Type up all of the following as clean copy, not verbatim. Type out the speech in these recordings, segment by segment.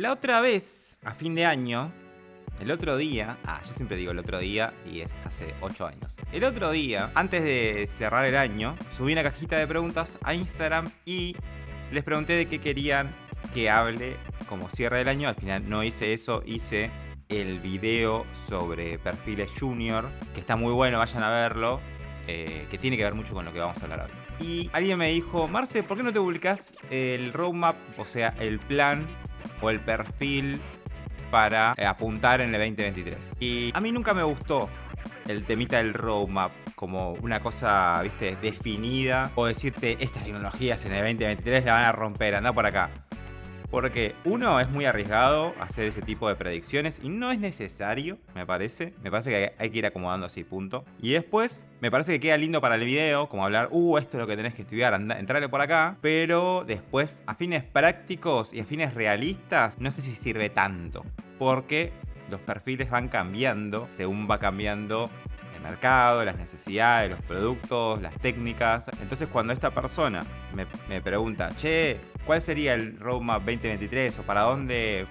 La otra vez, a fin de año, el otro día, yo siempre digo el otro día y es hace 8 años. El otro día, antes de cerrar el año, subí una cajita de preguntas a Instagram y les pregunté de qué querían que hable como cierre del año. Al final no hice eso, hice el video sobre perfiles junior, que está muy bueno, vayan a verlo, que tiene que ver mucho con lo que vamos a hablar hoy. Y alguien me dijo, Marce, ¿por qué no te publicás el roadmap, o sea, el plan o el perfil para apuntar en el 2023? Y a mí nunca me gustó el temita del roadmap como una cosa, viste, definida, o decirte, estas tecnologías en el 2023 la van a romper, anda por acá. Porque uno, es muy arriesgado hacer ese tipo de predicciones y no es necesario, me parece. Me parece que hay que ir acomodando así, punto. Y después, me parece que queda lindo para el video, como hablar, esto es lo que tenés que estudiar, entrale por acá. Pero después, a fines prácticos y a fines realistas, no sé si sirve tanto. Porque los perfiles van cambiando según va cambiando el mercado, las necesidades, los productos, las técnicas. Entonces, cuando esta persona me pregunta, che, ¿cuál sería el roadmap 2023 o por dónde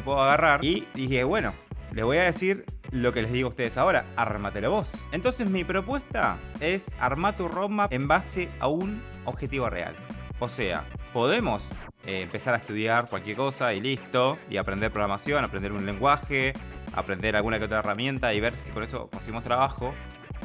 puedo agarrar? Y dije, bueno, les voy a decir lo que les digo a ustedes ahora, ármatelo vos. Entonces mi propuesta es armar tu roadmap en base a un objetivo real. O sea, podemos empezar a estudiar cualquier cosa y listo, y aprender programación, aprender un lenguaje, aprender alguna que otra herramienta y ver si con eso conseguimos trabajo.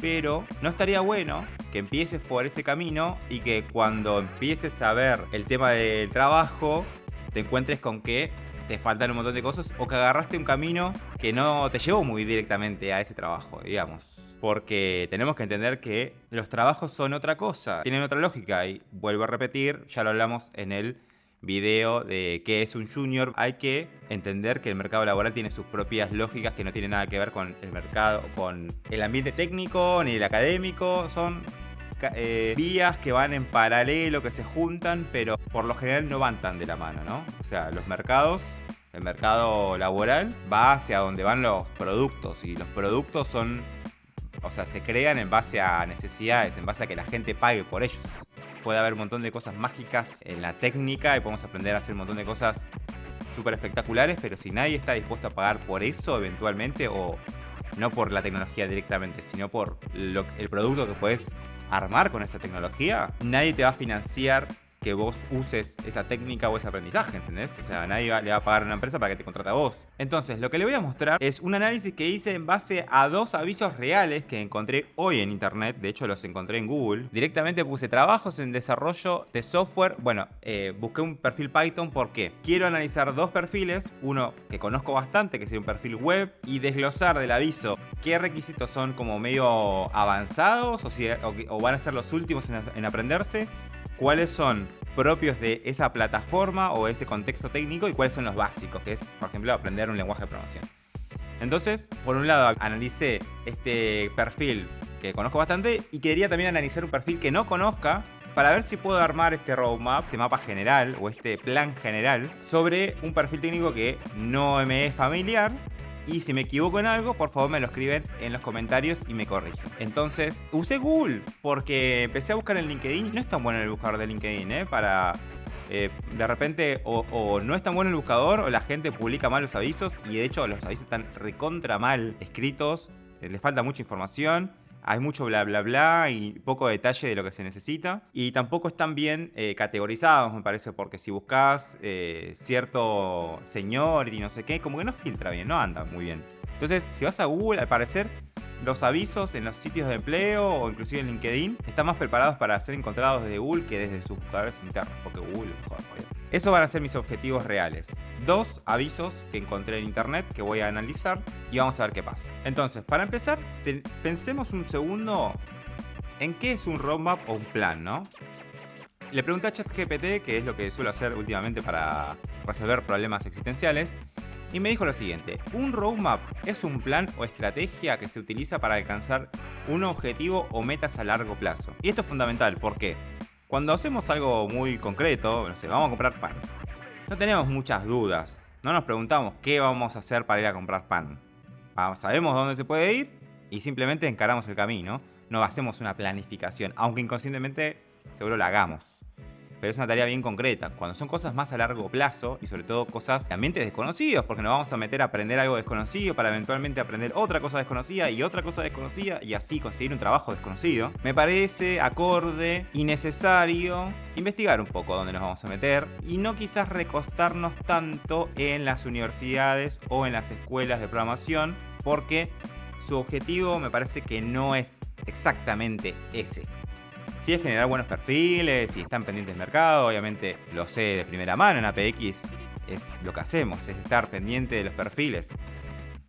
Pero no estaría bueno que empieces por ese camino y que cuando empieces a ver el tema del trabajo te encuentres con que te faltan un montón de cosas o que agarraste un camino que no te llevó muy directamente a ese trabajo, digamos. Porque tenemos que entender que los trabajos son otra cosa, tienen otra lógica y vuelvo a repetir, ya lo hablamos en el video de qué es un junior. Hay que entender que el mercado laboral tiene sus propias lógicas que no tienen nada que ver con el mercado, con el ambiente técnico ni el académico. Son vías que van en paralelo, que se juntan, pero por lo general no van tan de la mano, ¿no? O sea, el mercado laboral va hacia donde van los productos y los productos son, o sea, se crean en base a necesidades, en base a que la gente pague por ellos. Puede haber un montón de cosas mágicas en la técnica y podemos aprender a hacer un montón de cosas súper espectaculares, pero si nadie está dispuesto a pagar por eso eventualmente, o no por la tecnología directamente, sino por el producto que puedes armar con esa tecnología, nadie te va a financiar que vos uses esa técnica o ese aprendizaje, ¿entendés? O sea, nadie le va a pagar a una empresa para que te contrate a vos. Entonces, lo que le voy a mostrar es un análisis que hice en base a 2 avisos reales que encontré hoy en internet. De hecho, los encontré en Google. Directamente puse trabajos en desarrollo de software. Bueno, busqué un perfil Python porque quiero analizar 2 perfiles. Uno que conozco bastante, que sería un perfil web, y desglosar del aviso qué requisitos son como medio avanzados o van a ser los últimos en aprenderse, cuáles son propios de esa plataforma o ese contexto técnico y cuáles son los básicos, que es, por ejemplo, aprender un lenguaje de programación. Entonces, por un lado, analicé este perfil que conozco bastante y quería también analizar un perfil que no conozca para ver si puedo armar este roadmap, este mapa general o este plan general sobre un perfil técnico que no me es familiar. Y si me equivoco en algo, por favor me lo escriben en los comentarios y me corrigen. Entonces, usé Google porque empecé a buscar en LinkedIn. No es tan bueno el buscador de LinkedIn, para... de repente o no es tan bueno el buscador o la gente publica mal los avisos. Y de hecho los avisos están recontra mal escritos. Les falta mucha información. Hay mucho bla bla bla y poco detalle de lo que se necesita. Y tampoco están bien categorizados, me parece, porque si buscas cierto señor y no sé qué, como que no filtra bien, no anda muy bien. Entonces, si vas a Google, al parecer, los avisos en los sitios de empleo o inclusive en LinkedIn están más preparados para ser encontrados desde Google que desde sus buscadores internos, porque Google es mejor. Esos van a ser mis objetivos reales. 2 avisos que encontré en internet que voy a analizar y vamos a ver qué pasa. Entonces, para empezar, pensemos un segundo en qué es un roadmap o un plan, ¿no? Le pregunté a ChatGPT, que es lo que suelo hacer últimamente para resolver problemas existenciales, y me dijo lo siguiente: un roadmap es un plan o estrategia que se utiliza para alcanzar un objetivo o metas a largo plazo. Y esto es fundamental, ¿por qué? Cuando hacemos algo muy concreto, no sé, vamos a comprar pan, no tenemos muchas dudas. No nos preguntamos qué vamos a hacer para ir a comprar pan. Sabemos dónde se puede ir y simplemente encaramos el camino. No hacemos una planificación, aunque inconscientemente seguro la hagamos. pero es una tarea bien concreta. Cuando son cosas más a largo plazo y sobre todo cosas de ambientes desconocidos, porque nos vamos a meter a aprender algo desconocido para eventualmente aprender otra cosa desconocida y otra cosa desconocida y así conseguir un trabajo desconocido, me parece acorde y necesario investigar un poco dónde nos vamos a meter y no quizás recostarnos tanto en las universidades o en las escuelas de programación, porque su objetivo me parece que no es exactamente ese. Sí es generar buenos perfiles y están pendientes del mercado, obviamente lo sé de primera mano en APX, es lo que hacemos, es estar pendiente de los perfiles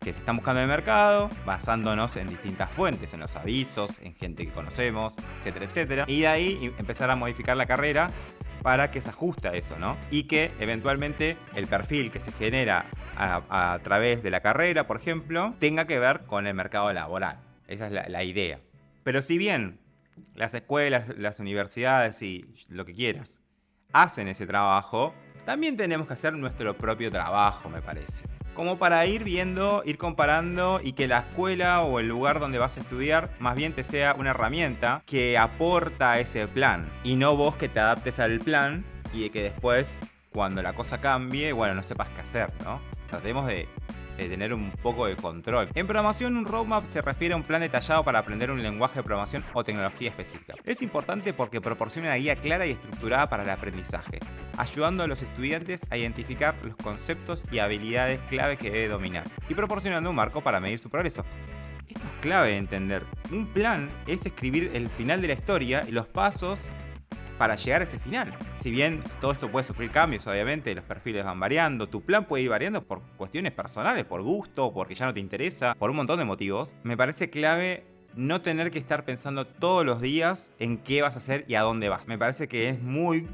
que se están buscando en el mercado, basándonos en distintas fuentes, en los avisos, en gente que conocemos, etcétera, etcétera. Y de ahí empezar a modificar la carrera para que se ajuste a eso, ¿no? Y que eventualmente el perfil que se genera a través de la carrera, por ejemplo, tenga que ver con el mercado laboral. Esa es la idea. Pero si bien las escuelas, las universidades y lo que quieras hacen ese trabajo, también tenemos que hacer nuestro propio trabajo, me parece. Como para ir viendo, ir comparando y que la escuela o el lugar donde vas a estudiar más bien te sea una herramienta que aporta a ese plan y no vos que te adaptes al plan y que después, cuando la cosa cambie, bueno, no sepas qué hacer, ¿no? Tratemos de tener un poco de control. En programación, un roadmap se refiere a un plan detallado para aprender un lenguaje de programación o tecnología específica. Es importante porque proporciona una guía clara y estructurada para el aprendizaje, ayudando a los estudiantes a identificar los conceptos y habilidades clave que debe dominar, y proporcionando un marco para medir su progreso. Esto es clave de entender. Un plan es escribir el final de la historia y los pasos para llegar a ese final. Si bien todo esto puede sufrir cambios, obviamente, los perfiles van variando, tu plan puede ir variando por cuestiones personales, por gusto, porque ya no te interesa, por un montón de motivos, me parece clave no tener que estar pensando todos los días en qué vas a hacer y a dónde vas. Me parece que es muy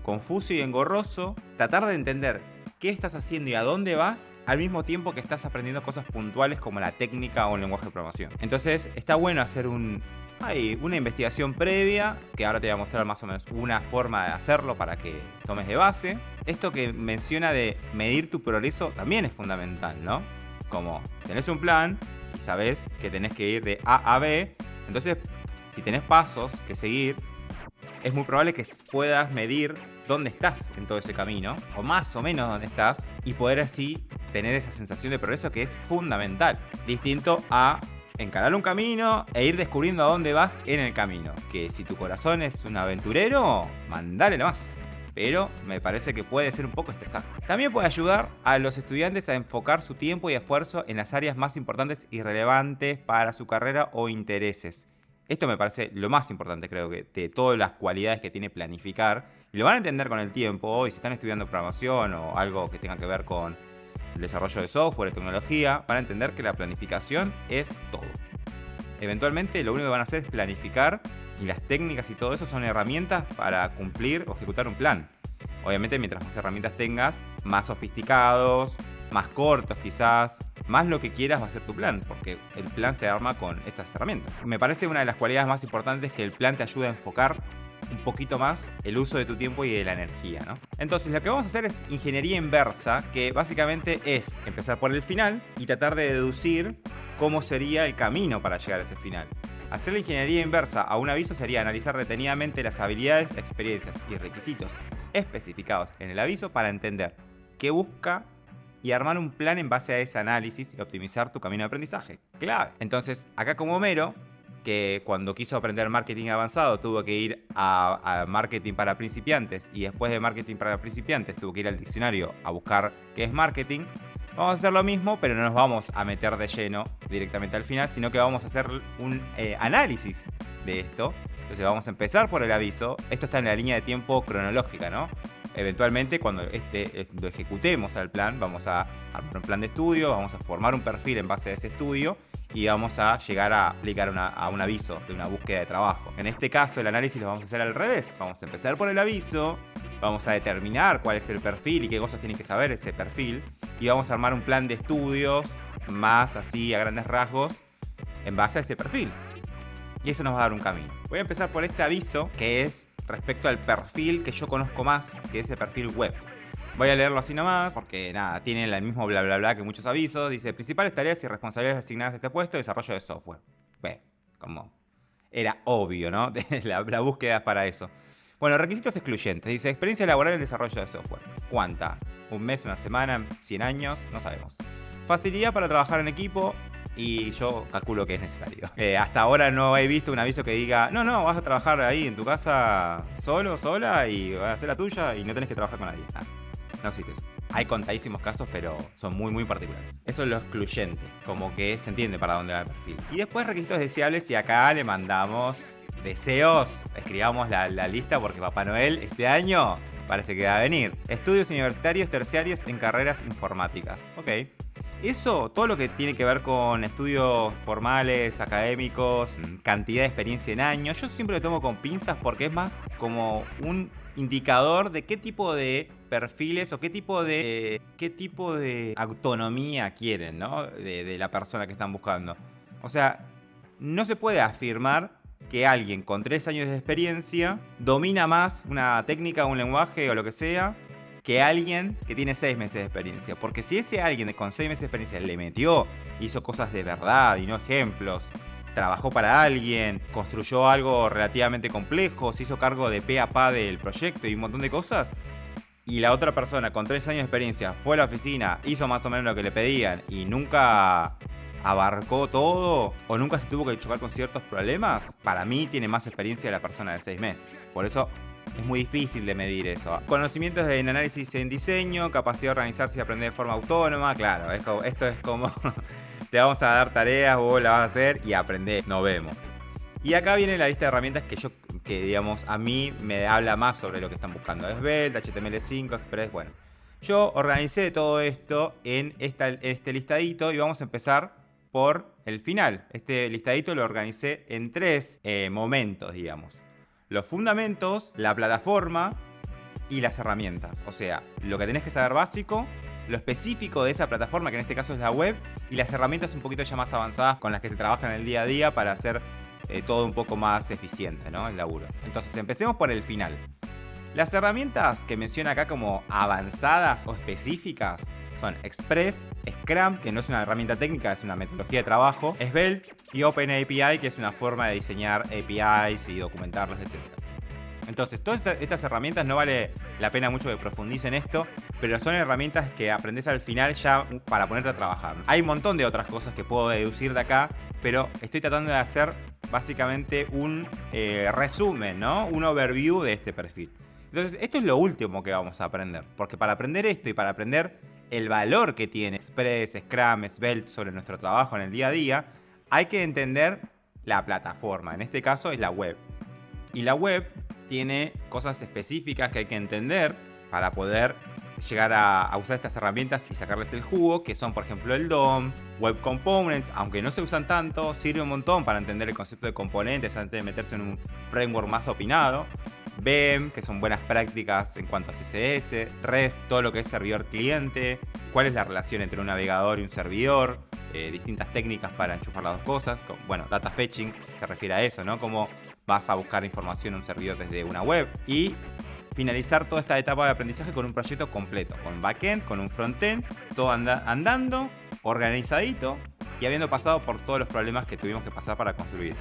confuso y engorroso tratar de entender qué estás haciendo y a dónde vas al mismo tiempo que estás aprendiendo cosas puntuales como la técnica o un lenguaje de programación. Entonces está bueno hacer una investigación previa, que ahora te voy a mostrar más o menos una forma de hacerlo para que tomes de base. Esto que menciona de medir tu progreso también es fundamental, ¿no? Como tenés un plan y sabés que tenés que ir de A a B, entonces si tenés pasos que seguir, es muy probable que puedas medir dónde estás en todo ese camino, o más o menos dónde estás, y poder así tener esa sensación de progreso que es fundamental. Distinto a encarar un camino e ir descubriendo a dónde vas en el camino. Que si tu corazón es un aventurero, mandale nomás. Pero me parece que puede ser un poco estresante. También puede ayudar a los estudiantes a enfocar su tiempo y esfuerzo en las áreas más importantes y relevantes para su carrera o intereses. Esto me parece lo más importante, creo que, de todas las cualidades que tiene planificar. Y lo van a entender con el tiempo, y si están estudiando programación o algo que tenga que ver con el desarrollo de software, de tecnología, van a entender que la planificación es todo. Eventualmente lo único que van a hacer es planificar, y las técnicas y todo eso son herramientas para cumplir o ejecutar un plan. Obviamente mientras más herramientas tengas, más sofisticados, más cortos quizás, más lo que quieras va a ser tu plan, porque el plan se arma con estas herramientas. Me parece una de las cualidades más importantes que el plan te ayuda a enfocar un poquito más el uso de tu tiempo y de la energía, ¿no? Entonces lo que vamos a hacer es ingeniería inversa, que básicamente es empezar por el final y tratar de deducir cómo sería el camino para llegar a ese final. Hacer la ingeniería inversa a un aviso sería analizar detenidamente las habilidades, experiencias y requisitos especificados en el aviso para entender qué busca y armar un plan en base a ese análisis y optimizar tu camino de aprendizaje. Clave. Entonces, acá como Homero, que cuando quiso aprender marketing avanzado tuvo que ir a marketing para principiantes, y después de marketing para principiantes tuvo que ir al diccionario a buscar qué es marketing, vamos a hacer lo mismo, pero no nos vamos a meter de lleno directamente al final, sino que vamos a hacer un análisis de esto. Entonces vamos a empezar por el aviso. Esto está en la línea de tiempo cronológica, ¿no? Eventualmente, cuando lo ejecutemos al plan, vamos a armar un plan de estudio, vamos a formar un perfil en base a ese estudio y vamos a llegar a aplicar a un aviso de una búsqueda de trabajo. En este caso, el análisis lo vamos a hacer al revés. Vamos a empezar por el aviso, vamos a determinar cuál es el perfil y qué cosas tiene que saber ese perfil, y vamos a armar un plan de estudios más así a grandes rasgos en base a ese perfil. Y eso nos va a dar un camino. Voy a empezar por este aviso, que es respecto al perfil que yo conozco más, que es el perfil web. Voy a leerlo así nomás, porque nada, tiene el mismo bla bla bla que muchos avisos. Dice, principales tareas y responsabilidades asignadas a este puesto, desarrollo de software. Como era obvio, ¿no? La búsqueda es para eso. Bueno, requisitos excluyentes. Dice, experiencia laboral en desarrollo de software. ¿Cuánta? ¿Un mes, una semana, 100 años? No sabemos. Facilidad para trabajar en equipo. Y yo calculo que es necesario. Hasta ahora no he visto un aviso que diga, no, vas a trabajar ahí en tu casa solo, sola, y vas a hacer la tuya y no tenés que trabajar con nadie. No existe eso. Hay contadísimos casos, pero son muy, muy particulares. Eso es lo excluyente, como que se entiende para dónde va el perfil. Y después requisitos deseables, y acá le mandamos deseos. Escribamos la lista porque Papá Noel este año parece que va a venir. Estudios universitarios terciarios en carreras informáticas. Ok. Eso, todo lo que tiene que ver con estudios formales, académicos, cantidad de experiencia en años, yo siempre lo tomo con pinzas porque es más como un indicador de qué tipo de perfiles o qué tipo de autonomía quieren, ¿no? De la persona que están buscando. O sea, no se puede afirmar que alguien con 3 años de experiencia domina más una técnica, un lenguaje o lo que sea, que alguien que tiene 6 meses de experiencia. Porque si ese alguien con 6 meses de experiencia le metió, hizo cosas de verdad y no ejemplos, trabajó para alguien, construyó algo relativamente complejo, se hizo cargo de pe a pa del proyecto y un montón de cosas, y la otra persona con 3 años de experiencia fue a la oficina, hizo más o menos lo que le pedían y nunca abarcó todo o nunca se tuvo que chocar con ciertos problemas, para mí tiene más experiencia la persona de 6 meses. Por eso es muy difícil de medir eso. Conocimientos en análisis en diseño, capacidad de organizarse y aprender de forma autónoma. Claro, esto es como te vamos a dar tareas, vos las vas a hacer y aprendés, nos vemos. Y acá viene la lista de herramientas que digamos, a mí me habla más sobre lo que están buscando. Svelte, HTML5, Express, bueno. Yo organicé todo esto en este listadito y vamos a empezar por el final. Este listadito lo organicé en 3 momentos, digamos. Los fundamentos, la plataforma y las herramientas. O sea, lo que tenés que saber básico, lo específico de esa plataforma, que en este caso es la web, y las herramientas un poquito ya más avanzadas con las que se trabaja en el día a día para hacer todo un poco más eficiente, ¿no? El laburo. Entonces, empecemos por el final. Las herramientas que menciona acá como avanzadas o específicas son Express, Scrum, que no es una herramienta técnica, es una metodología de trabajo, Svelte y OpenAPI, que es una forma de diseñar APIs y documentarlas, etc. Entonces, todas estas herramientas no vale la pena mucho que profundice en esto, pero son herramientas que aprendes al final ya para ponerte a trabajar. Hay un montón de otras cosas que puedo deducir de acá, pero estoy tratando de hacer básicamente un resumen, ¿no? Un overview de este perfil. Entonces, esto es lo último que vamos a aprender, porque para aprender esto y para aprender el valor que tiene Express, Scrum, Svelte sobre nuestro trabajo en el día a día, hay que entender la plataforma, en este caso es la web. Y la web tiene cosas específicas que hay que entender para poder llegar a usar estas herramientas y sacarles el jugo, que son por ejemplo el DOM, Web Components, aunque no se usan tanto, sirve un montón para entender el concepto de componentes antes de meterse en un framework más opinado. BEM, que son buenas prácticas en cuanto a CSS, REST, todo lo que es servidor cliente, cuál es la relación entre un navegador y un servidor, distintas técnicas para enchufar las dos cosas. Bueno, data fetching se refiere a eso, ¿no? Cómo vas a buscar información en un servidor desde una web. Y finalizar toda esta etapa de aprendizaje con un proyecto completo, con backend, con un frontend, todo andando, organizadito y habiendo pasado por todos los problemas que tuvimos que pasar para construir.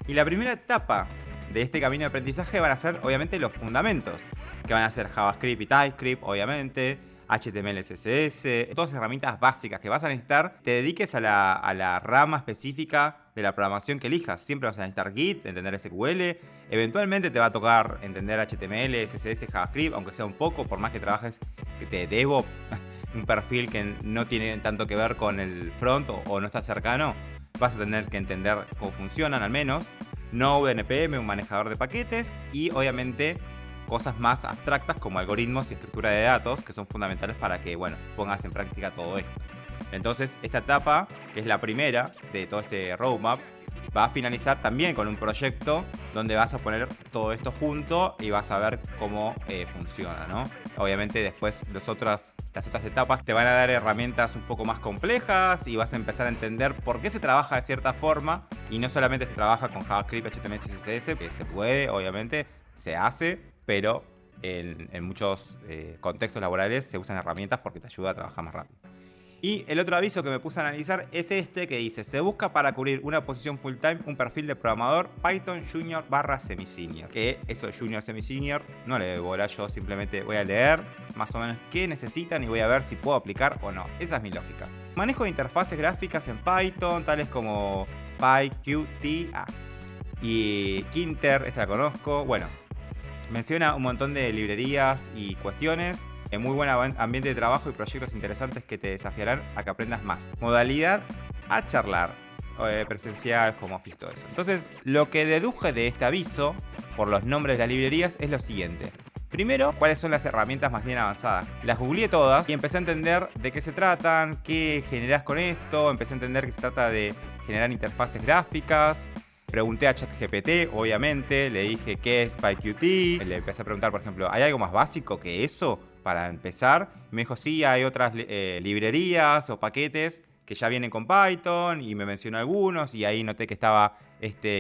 Y la primera etapa de este camino de aprendizaje van a ser obviamente los fundamentos, que van a ser JavaScript y TypeScript, obviamente, HTML, CSS, todas herramientas básicas que vas a necesitar. Te dediques a la rama específica de la programación que elijas. Siempre vas a necesitar Git, entender SQL, eventualmente te va a tocar entender HTML, CSS, JavaScript, aunque sea un poco, por más que trabajes de DevOps, un perfil que no tiene tanto que ver con el front o no está cercano, vas a tener que entender cómo funcionan al menos. Node, NPM, un manejador de paquetes y obviamente cosas más abstractas como algoritmos y estructura de datos que son fundamentales para que, bueno, pongas en práctica todo esto. Entonces, esta etapa, que es la primera de todo este roadmap, va a finalizar también con un proyecto donde vas a poner todo esto junto y vas a ver cómo funciona, ¿no? Obviamente después las otras etapas te van a dar herramientas un poco más complejas y vas a empezar a entender por qué se trabaja de cierta forma y no solamente se trabaja con JavaScript, HTML, CSS, que se puede, obviamente, se hace, pero en muchos contextos laborales se usan herramientas porque te ayuda a trabajar más rápido. Y el otro aviso que me puse a analizar es este que dice: se busca para cubrir una posición full time un perfil de programador Python Junior / Semi-Senior. Que eso de Junior Semi-Senior no le doy bola, yo simplemente voy a leer más o menos qué necesitan y voy a ver si puedo aplicar o no. Esa es mi lógica. Manejo de interfaces gráficas en Python, tales como PyQt y Kinter, esta la conozco. Bueno, menciona un montón de librerías y cuestiones. Muy buen ambiente de trabajo y proyectos interesantes que te desafiarán a que aprendas más. Modalidad a charlar, presencial, home office, todo eso. Entonces, lo que deduje de este aviso, por los nombres de las librerías, es lo siguiente. Primero, ¿cuáles son las herramientas más bien avanzadas? Las googleé todas y empecé a entender de qué se tratan, qué generás con esto. Empecé a entender que se trata de generar interfaces gráficas. Pregunté a ChatGPT, obviamente, le dije qué es PyQt. Le empecé a preguntar, por ejemplo, ¿hay algo más básico que eso para empezar? Me dijo, sí, hay otras librerías o paquetes que ya vienen con Python, y me mencionó algunos, y ahí noté que estaba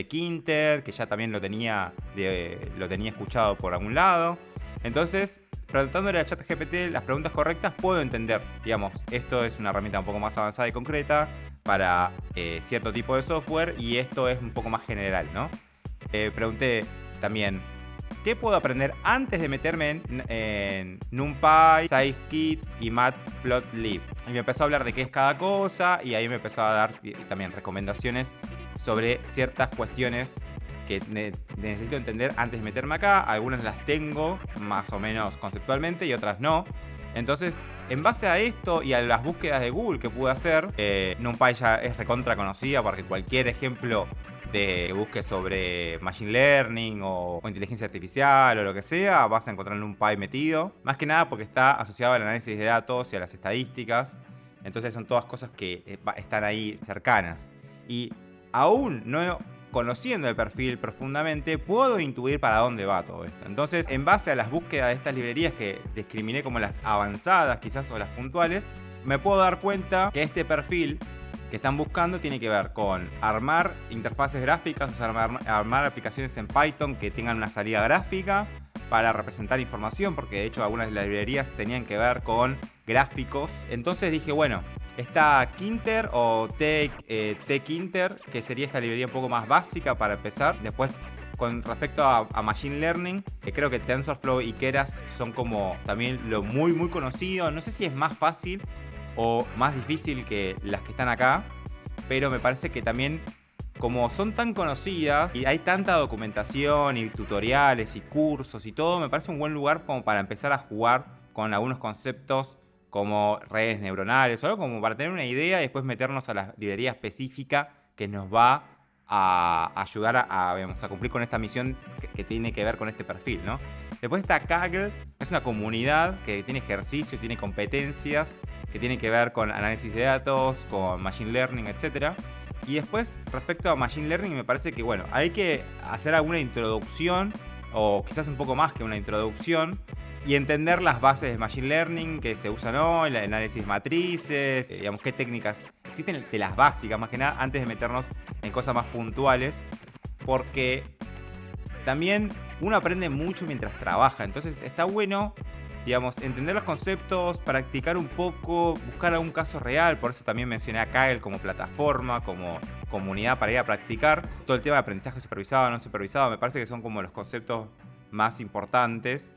Kinter, que ya también lo tenía escuchado por algún lado. Entonces, preguntándole a ChatGPT las preguntas correctas, puedo entender, digamos, esto es una herramienta un poco más avanzada y concreta para cierto tipo de software, y esto es un poco más general, ¿no? Pregunté también, ¿qué puedo aprender antes de meterme en NumPy, Scikit y Matplotlib? Y me empezó a hablar de qué es cada cosa, y ahí me empezó a dar también recomendaciones sobre ciertas cuestiones que necesito entender antes de meterme acá. Algunas las tengo más o menos conceptualmente y otras no. Entonces, en base a esto y a las búsquedas de Google que pude hacer, NumPy ya es recontra conocida, porque cualquier ejemplo de que busques sobre Machine Learning o inteligencia artificial o lo que sea, vas a encontrar NumPy metido. Más que nada porque está asociado al análisis de datos y a las estadísticas. Entonces son todas cosas que están ahí cercanas. Y aún no conociendo el perfil profundamente, puedo intuir para dónde va todo esto. Entonces, en base a las búsquedas de estas librerías que discriminé como las avanzadas quizás o las puntuales, me puedo dar cuenta que este perfil que están buscando tiene que ver con armar interfaces gráficas, o sea, armar aplicaciones en Python que tengan una salida gráfica para representar información, porque de hecho algunas de las librerías tenían que ver con gráficos. Entonces dije, bueno, está Kinter o Tkinter, que sería esta librería un poco más básica para empezar. Después, con respecto a Machine Learning, creo que TensorFlow y Keras son como también lo muy conocido. No sé si es más fácil o más difícil que las que están acá, pero me parece que también, como son tan conocidas y hay tanta documentación y tutoriales y cursos y todo, me parece un buen lugar como para empezar a jugar con algunos conceptos como redes neuronales o algo, como para tener una idea y después meternos a la librería específica que nos va a ayudar a cumplir con esta misión que tiene que ver con este perfil, ¿no? Después está Kaggle, es una comunidad que tiene ejercicios, tiene competencias que tienen que ver con análisis de datos, con Machine Learning, etc. Y después, respecto a Machine Learning, me parece que, bueno, hay que hacer alguna introducción, o quizás un poco más que una introducción, y entender las bases de Machine Learning que se usan hoy, el análisis matrices, digamos, qué técnicas existen de las básicas, más que nada, antes de meternos en cosas más puntuales, porque también uno aprende mucho mientras trabaja. Entonces está bueno, digamos, entender los conceptos, practicar un poco, buscar algún caso real. Por eso también mencioné a Kaggle como plataforma, como comunidad para ir a practicar. Todo el tema de aprendizaje supervisado, no supervisado, me parece que son como los conceptos más importantes.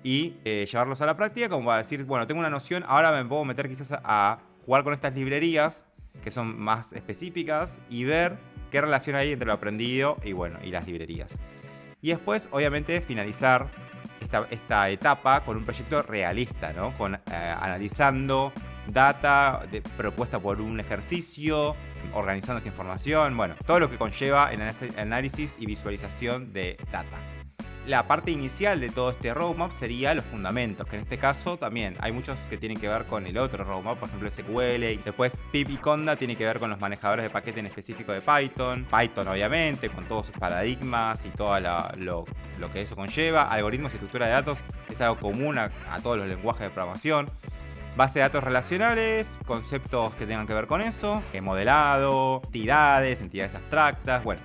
Y llevarlos a la práctica, como para decir, bueno, tengo una noción, ahora me puedo meter quizás a jugar con estas librerías que son más específicas y ver qué relación hay entre lo aprendido y, bueno, y las librerías. Y después, obviamente, finalizar esta etapa con un proyecto realista, ¿no? Analizando data propuesta por un ejercicio, organizando esa información, bueno, todo lo que conlleva el análisis y visualización de data. La parte inicial de todo este roadmap sería los fundamentos, que en este caso también hay muchos que tienen que ver con el otro roadmap, por ejemplo SQL, y después pip y conda tiene que ver con los manejadores de paquete en específico de Python, obviamente, con todos sus paradigmas y todo lo que eso conlleva, algoritmos y estructura de datos, es algo común a todos los lenguajes de programación, base de datos relacionales, conceptos que tengan que ver con eso, modelado, entidades abstractas, bueno,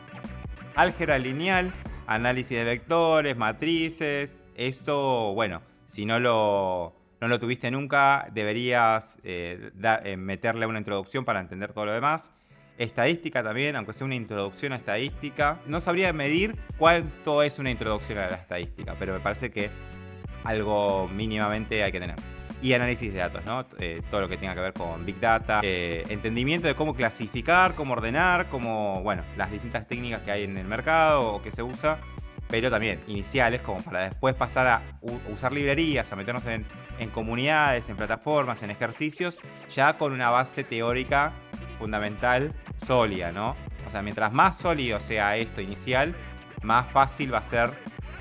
álgebra lineal, análisis de vectores, matrices. Esto, bueno, si no lo no lo tuviste nunca, deberías meterle una introducción para entender todo lo demás. Estadística también, aunque sea una introducción a estadística. No sabría medir cuánto es una introducción a la estadística, pero me parece que algo mínimamente hay que tener. Y análisis de datos, ¿no? Todo lo que tenga que ver con Big Data, entendimiento de cómo clasificar, cómo ordenar, cómo, las distintas técnicas que hay en el mercado o que se usa, pero también iniciales, como para después pasar a usar librerías, a meternos en comunidades, en plataformas, en ejercicios, ya con una base teórica fundamental sólida, ¿no? O sea, mientras más sólido sea esto inicial, más fácil va a ser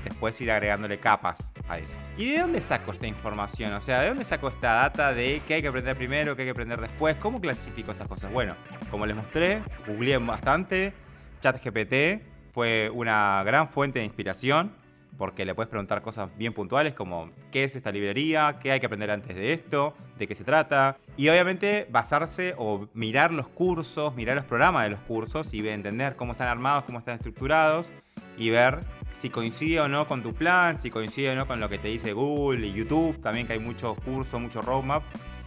después ir agregándole capas a eso. ¿Y de dónde saco esta información? O sea, ¿de dónde saco esta data de qué hay que aprender primero, qué hay que aprender después? ¿Cómo clasifico estas cosas? Bueno, como les mostré, googleé bastante. ChatGPT fue una gran fuente de inspiración, porque le puedes preguntar cosas bien puntuales como ¿qué es esta librería? ¿Qué hay que aprender antes de esto? ¿De qué se trata? Y obviamente basarse o mirar los cursos, mirar los programas de los cursos y entender cómo están armados, cómo están estructurados y ver si coincide o no con tu plan, si coincide o no con lo que te dice Google y YouTube, también que hay muchos cursos, mucho roadmap.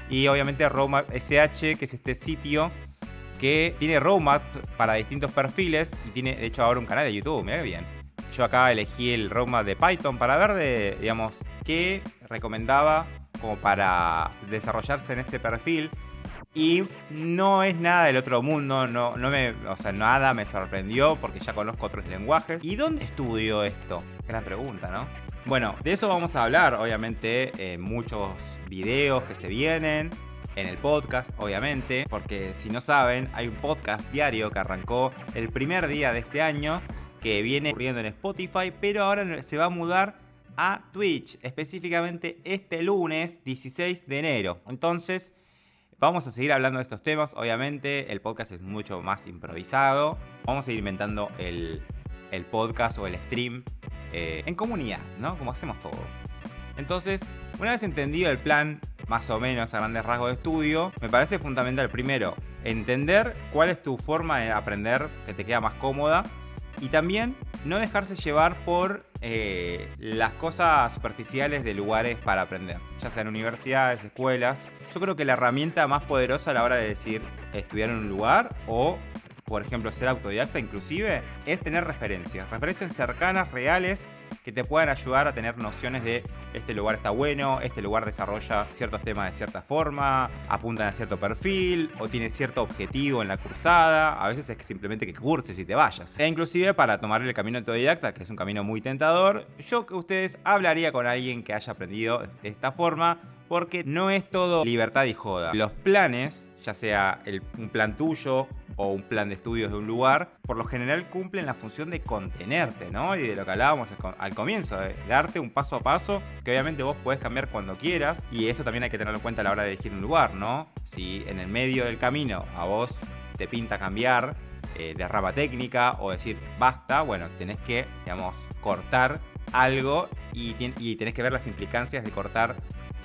Y obviamente Roadmap SH, que es este sitio que tiene roadmap para distintos perfiles y tiene de hecho ahora un canal de YouTube, mirá que bien. Yo acá elegí el roadmap de Python para ver qué recomendaba como para desarrollarse en este perfil. Y no es nada del otro mundo, nada me sorprendió porque ya conozco otros lenguajes. ¿Y dónde estudio esto? Gran pregunta, ¿no? Bueno, de eso vamos a hablar, obviamente, en muchos videos que se vienen, en el podcast, obviamente, porque si no saben, hay un podcast diario que arrancó el primer día de este año, que viene ocurriendo en Spotify, pero ahora se va a mudar a Twitch, específicamente este lunes 16 de enero. Entonces, vamos a seguir hablando de estos temas, obviamente, el podcast es mucho más improvisado. Vamos a ir inventando el podcast o el stream en comunidad, ¿no? Como hacemos todo. Entonces, una vez entendido el plan, más o menos a grandes rasgos de estudio, me parece fundamental, primero, entender cuál es tu forma de aprender que te queda más cómoda. Y también no dejarse llevar por las cosas superficiales de lugares para aprender, ya sean universidades, escuelas. Yo creo que la herramienta más poderosa a la hora de decidir estudiar en un lugar o, por ejemplo, ser autodidacta inclusive, es tener referencias cercanas, reales, que te puedan ayudar a tener nociones de este lugar está bueno, este lugar desarrolla ciertos temas de cierta forma, apuntan a cierto perfil o tiene cierto objetivo en la cursada. A veces es simplemente que curses y te vayas. E inclusive para tomar el camino autodidacta, que es un camino muy tentador, yo que ustedes hablaría con alguien que haya aprendido de esta forma, porque no es todo libertad y joda. Los planes, ya sea un plan tuyo o un plan de estudios de un lugar, por lo general cumplen la función de contenerte, ¿no? Y de lo que hablábamos al comienzo, de darte un paso a paso que obviamente vos podés cambiar cuando quieras. Y esto también hay que tenerlo en cuenta a la hora de elegir un lugar, ¿no? Si en el medio del camino a vos te pinta cambiar de rama técnica o decir basta, bueno, tenés que, cortar algo y tenés que ver las implicancias de cortar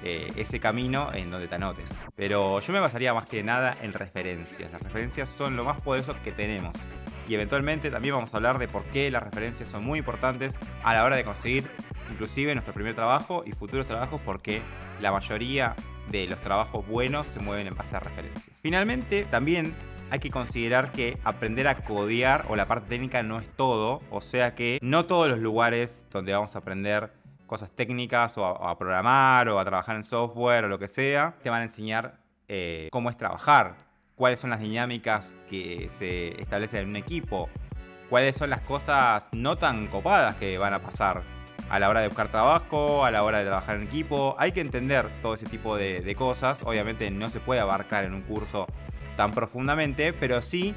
ese camino en donde te anotes. Pero yo me basaría más que nada en referencias. Las referencias son lo más poderoso que tenemos. Y eventualmente también vamos a hablar de por qué las referencias son muy importantes a la hora de conseguir inclusive nuestro primer trabajo y futuros trabajos, porque la mayoría de los trabajos buenos se mueven en base a referencias. Finalmente, también hay que considerar que aprender a codear o la parte técnica no es todo. O sea que no todos los lugares donde vamos a aprender cosas técnicas o a programar o a trabajar en software o lo que sea, te van a enseñar cómo es trabajar, cuáles son las dinámicas que se establecen en un equipo, cuáles son las cosas no tan copadas que van a pasar a la hora de buscar trabajo, a la hora de trabajar en equipo. Hay que entender todo ese tipo de cosas. Obviamente no se puede abarcar en un curso tan profundamente, pero sí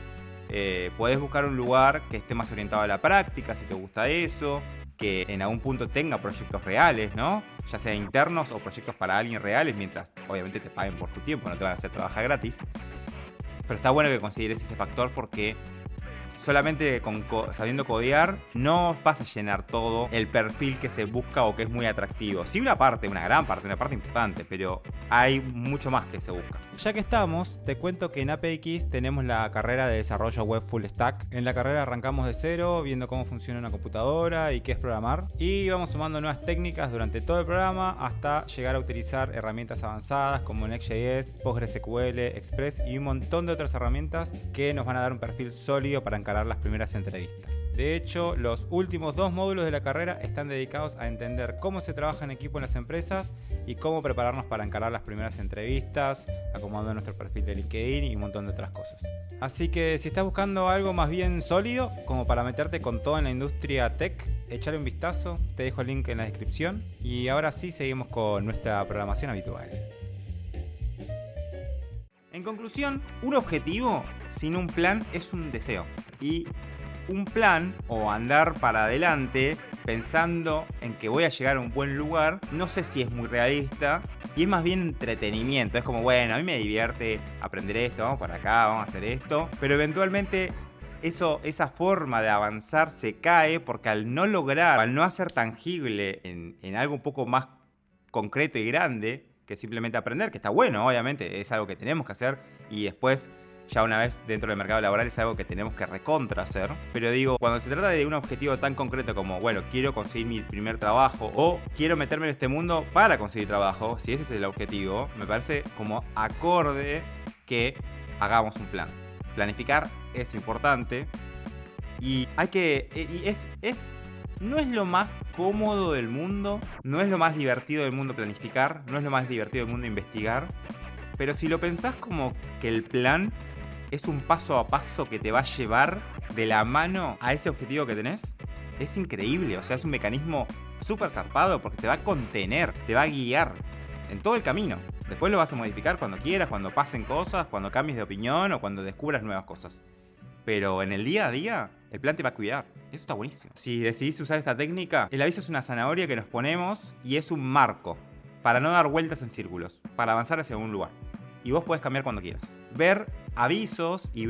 podés buscar un lugar que esté más orientado a la práctica, si te gusta eso, que en algún punto tenga proyectos reales, ¿no? Ya sea internos o proyectos para alguien reales, mientras obviamente te paguen por tu tiempo, no te van a hacer trabajar gratis. Pero está bueno que consideres ese factor porque solamente sabiendo codear no vas a llenar todo el perfil que se busca o que es muy atractivo. Sí, una gran parte, una parte importante, pero hay mucho más que se busca. Ya que estamos, te cuento que en APX tenemos la carrera de desarrollo web full stack. En la carrera arrancamos de cero, viendo cómo funciona una computadora y qué es programar. Y vamos sumando nuevas técnicas durante todo el programa hasta llegar a utilizar herramientas avanzadas como Next.js, PostgreSQL, Express y un montón de otras herramientas que nos van a dar un perfil sólido para encarar las primeras entrevistas. De hecho, los últimos 2 módulos de la carrera están dedicados a entender cómo se trabaja en equipo en las empresas y cómo prepararnos para encarar las primeras entrevistas, acomodando nuestro perfil de LinkedIn y un montón de otras cosas. Así que si estás buscando algo más bien sólido, como para meterte con todo en la industria tech, échale un vistazo, te dejo el link en la descripción. Y ahora sí, seguimos con nuestra programación habitual. En conclusión, un objetivo sin un plan es un deseo. Y un plan, o andar para adelante pensando en que voy a llegar a un buen lugar, no sé si es muy realista. Y es más bien entretenimiento. Es como, bueno, a mí me divierte aprender esto, vamos para acá, vamos a hacer esto. Pero eventualmente esa forma de avanzar se cae porque al no lograr, al no hacer tangible en algo un poco más concreto y grande que simplemente aprender, que está bueno, obviamente, es algo que tenemos que hacer y después, ya una vez dentro del mercado laboral, es algo que tenemos que recontra hacer. Pero digo, cuando se trata de un objetivo tan concreto como, bueno, quiero conseguir mi primer trabajo o quiero meterme en este mundo para conseguir trabajo, si ese es el objetivo, me parece como acorde que hagamos un plan. Planificar es importante y hay que... no es lo más cómodo del mundo, no es lo más divertido del mundo planificar, no es lo más divertido del mundo investigar, pero si lo pensás como que el plan es un paso a paso que te va a llevar de la mano a ese objetivo que tenés, es increíble. O sea, es un mecanismo súper zarpado porque te va a contener, te va a guiar en todo el camino. Después lo vas a modificar cuando quieras, cuando pasen cosas, cuando cambies de opinión o cuando descubras nuevas cosas. Pero en el día a día, el plan te va a cuidar. Eso está buenísimo. Si decidís usar esta técnica, el aviso es una zanahoria que nos ponemos y es un marco para no dar vueltas en círculos, para avanzar hacia un lugar. Y vos podés cambiar cuando quieras. Ver avisos y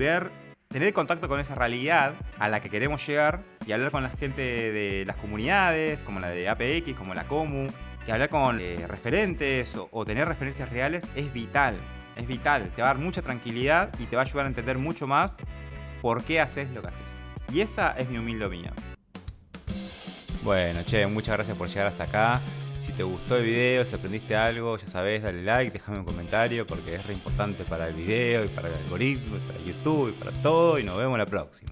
tener contacto con esa realidad a la que queremos llegar y hablar con la gente de las comunidades, como la de APX, como la Comu, y hablar con referentes o tener referencias reales es vital. Es vital. Te va a dar mucha tranquilidad y te va a ayudar a entender mucho más por qué haces lo que haces. Y esa es mi humilde opinión. Bueno, muchas gracias por llegar hasta acá. Si te gustó el video, si aprendiste algo, ya sabes, dale like, déjame un comentario porque es re importante para el video y para el algoritmo y para YouTube y para todo. Y nos vemos la próxima.